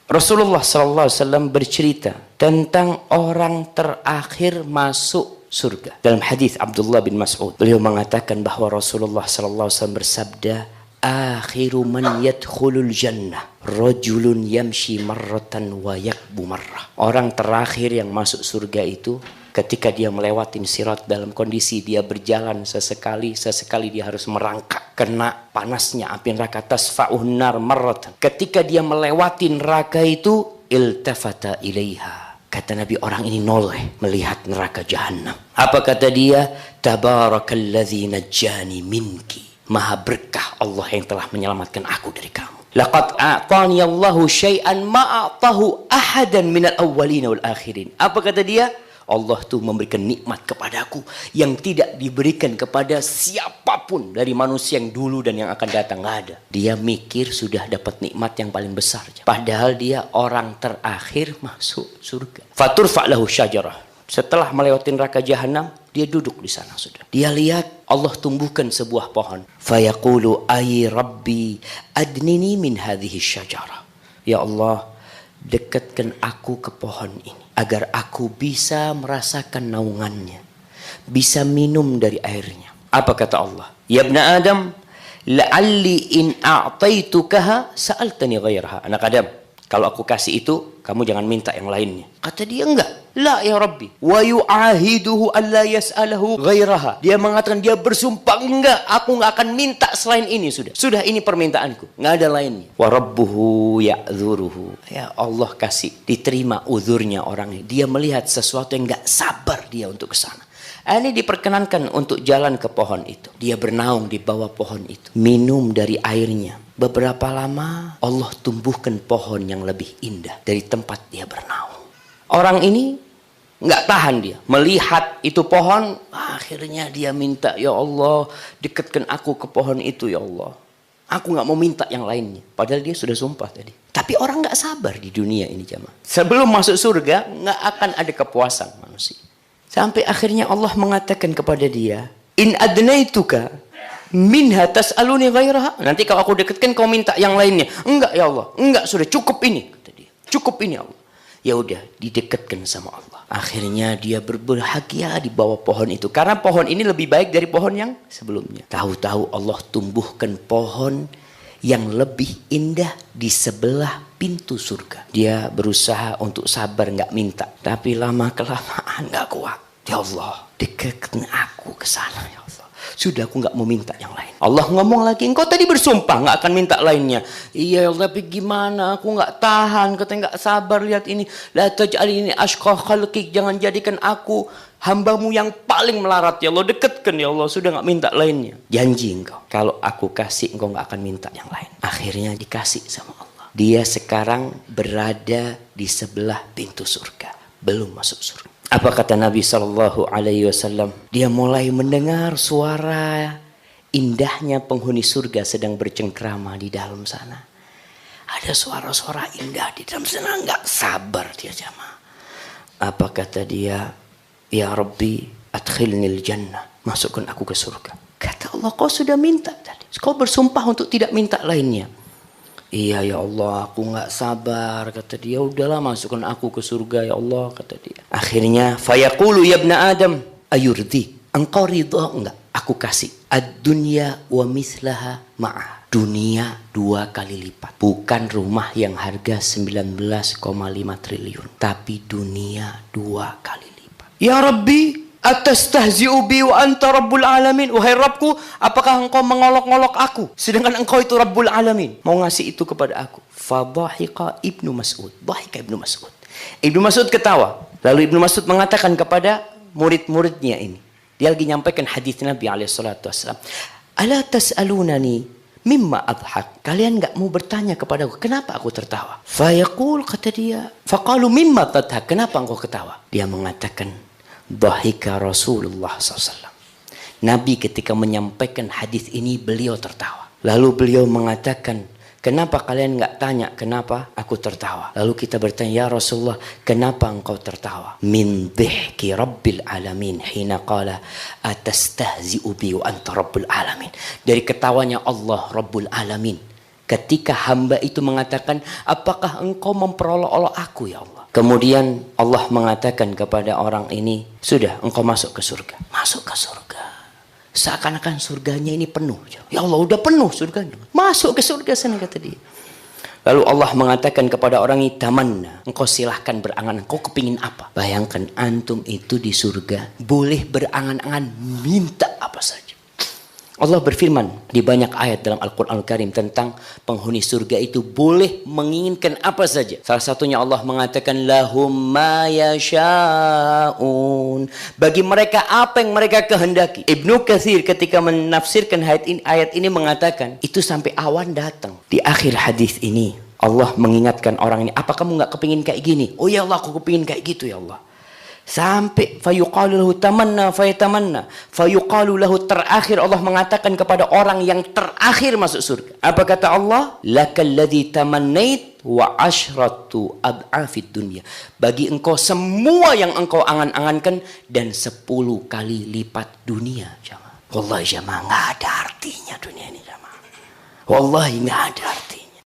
Rasulullah SAW bercerita tentang orang terakhir masuk surga. Dalam hadis Abdullah bin Mas'ud, beliau mengatakan bahwa Rasulullah SAW bersabda, akhiru man yadkhulul jannah rajulun yamshi marratan wa yakbu marrah. Orang terakhir yang masuk surga itu ketika dia melewati sirat dalam kondisi dia berjalan sesekali dia harus merangkak kena panasnya api neraka, tasfa'uhun nar marratan. Ketika dia melewati neraka itu, iltafata ilaiha, kata Nabi, orang ini noleh melihat neraka jahanam. Apa kata dia? Tabarakalladzi najjani minki, maha berkah Allah yang telah menyelamatkan aku dari kamu. Laqad a'tani Allahu syai'an ma a'tahu ahadan minal awwalin wal akhirin. Apa kata dia? Allah tuh memberikan nikmat kepadaku yang tidak diberikan kepada siapapun dari manusia yang dulu dan yang akan datang. Nggak ada. Dia mikir sudah dapat nikmat yang paling besar. Padahal dia orang terakhir masuk surga. Faturfa' lahu syajarah. Setelah melewati neraka jahanam, dia duduk di sana sudah. Dia lihat Allah tumbuhkan sebuah pohon. Fayaqulu ay rabbi adnini min hadhihi syajarah. Ya Allah, dekatkan aku ke pohon ini agar aku bisa merasakan naungannya, bisa minum dari airnya. Apa kata Allah? Ya ibna Adam, la'alli in a'taitukaha sa'altani ghairaha. Anak Adam, kalau aku kasih itu, kamu jangan minta yang lainnya. Kata dia, enggak. La ya Rabbi. Wa yu'ahiduhu alla yas'alahu ghairaha. Dia mengatakan, dia bersumpah, enggak, aku enggak akan minta selain ini sudah. Sudah, ini permintaanku, enggak ada lainnya. Wa rabbuhu ya'dhuruhu. Ya Allah kasih, diterima uzurnya orang ini. Dia melihat sesuatu yang enggak sabar dia untuk ke sana. Ini diperkenankan untuk jalan ke pohon itu. Dia bernaung di bawah pohon itu, minum dari airnya. Beberapa lama Allah tumbuhkan pohon yang lebih indah dari tempat dia bernaung. Orang ini nggak tahan, dia melihat itu pohon. Akhirnya dia minta, ya Allah, dekatkan aku ke pohon itu ya Allah. Aku nggak mau minta yang lainnya. Padahal dia sudah sumpah tadi. Tapi orang nggak sabar di dunia ini jemaah. Sebelum masuk surga nggak akan ada kepuasan manusia. Sampai akhirnya Allah mengatakan kepada dia, in adnaituka minha tas'aluni ghairaha. Nanti kalau aku dekatkan kau minta yang lainnya. Enggak ya Allah, enggak, sudah cukup ini, kata dia. Cukup ini ya Allah. Ya udah, didekatkan sama Allah. Akhirnya dia berbahagia di bawah pohon itu karena pohon ini lebih baik dari pohon yang sebelumnya. Tahu-tahu Allah tumbuhkan pohon yang lebih indah di sebelah pintu surga. Dia berusaha untuk sabar nggak minta, tapi lama kelamaan nggak kuat. Ya Allah, dekatkan aku ke sana ya Allah. Sudah, aku nggak mau minta yang lain. Allah ngomong lagi, engkau tadi bersumpah nggak akan minta lainnya. Iya ya Allah, tapi gimana? Aku nggak tahan, katanya nggak sabar lihat ini. La taj'alni ashqa khalqik, jangan jadikan aku hambamu yang paling melarat ya Allah. Dekatkan ya Allah, sudah nggak minta lainnya. Janji engkau, kalau aku kasih engkau nggak akan minta yang lain. Akhirnya dikasih sama Allah. Dia sekarang berada di sebelah pintu surga, belum masuk surga. Apa kata Nabi SAW? Dia mulai mendengar suara indahnya penghuni surga sedang bercengkrama di dalam sana. Ada suara-suara indah di dalam sana, nggak sabar dia jamaah. Apa kata dia? Ya Rabbi adkhilnil jannah, masukkan aku ke surga. Kata Allah, kau sudah minta tadi, kau bersumpah untuk tidak minta lainnya. Iya ya Allah, aku nggak sabar, kata dia. Udahlah, masukkan aku ke surga ya Allah, kata dia. Akhirnya fayaqulu ya ibna Adam ayurdi, engkau ridha enggak aku kasih ad-dunya wa mislaha ma'ah, dunia 2 kali lipat. Bukan rumah yang harga 19,5 triliun, tapi dunia 2 kali lipat. Ya Rabbi atastahzi'u bi wa anta rabbul alamin. Wahai Rabbku, apakah engkau mengolok-olok aku sedangkan engkau itu Rabbul Alamin, mau ngasih itu kepada aku? Fadhahiqa Ibnu Mas'ud. Dhahika Ibnu Mas'ud. Ibnu Mas'ud ketawa. Lalu Ibnu Mas'ud mengatakan kepada murid-muridnya ini. Dia lagi nyampaikan hadis Nabi SAW. Ala tas'alunani mimma adhak. Kalian enggak mau bertanya kepadaku kenapa aku tertawa? Fayaqul, kata dia. Faqalu mimma tadhak. Kenapa engkau ketawa? Dia mengatakan, dhahika Rasulullah SAW. Nabi ketika menyampaikan hadis ini beliau tertawa. Lalu beliau mengatakan, kenapa kalian nggak tanya kenapa aku tertawa? Lalu kita bertanya, ya Rasulullah, kenapa engkau tertawa? Min dhihki Rabbil Alamin hina qala atastahzi'u bi wa anta Rabbul Alamin. Dari ketawanya Allah Rabbul Alamin ketika hamba itu mengatakan, apakah engkau memperolok-olok aku ya Allah? Kemudian Allah mengatakan kepada orang ini, sudah engkau masuk ke surga. Masuk ke surga. Seakan-akan surganya ini penuh. Ya Allah, udah penuh surganya. Masuk ke surga sana, kata dia. Lalu Allah mengatakan kepada orang ini, tamanna, engkau silahkan berangan, engkau kepingin apa? Bayangkan antum itu di surga, boleh berangan-angan, minta apa saja. Allah berfirman di banyak ayat dalam Al-Quran Al-Karim tentang penghuni surga itu boleh menginginkan apa saja. Salah satunya Allah mengatakan, lahum ma yasha'un. Bagi mereka apa yang mereka kehendaki. Ibnu Katsir ketika menafsirkan ayat ini mengatakan, itu sampai awan datang. Di akhir hadis ini, Allah mengingatkan orang ini, apa kamu nggak kepingin kayak gini? Oh ya Allah, aku kepingin kayak gitu ya Allah. Sampai fayuqalu lahu tamanna fayatamanna. Fayuqalu lahu, terakhir Allah mengatakan kepada orang yang terakhir masuk surga. Apa kata Allah? Lakal ladzi tamannait wa asyratu ad'afid dunya. Bagi engkau semua yang engkau angan-angankan dan 10 kali lipat dunia, jamaah. Wallahi jamaah, enggak ada artinya dunia ini, jamaah. Wallahi enggak ada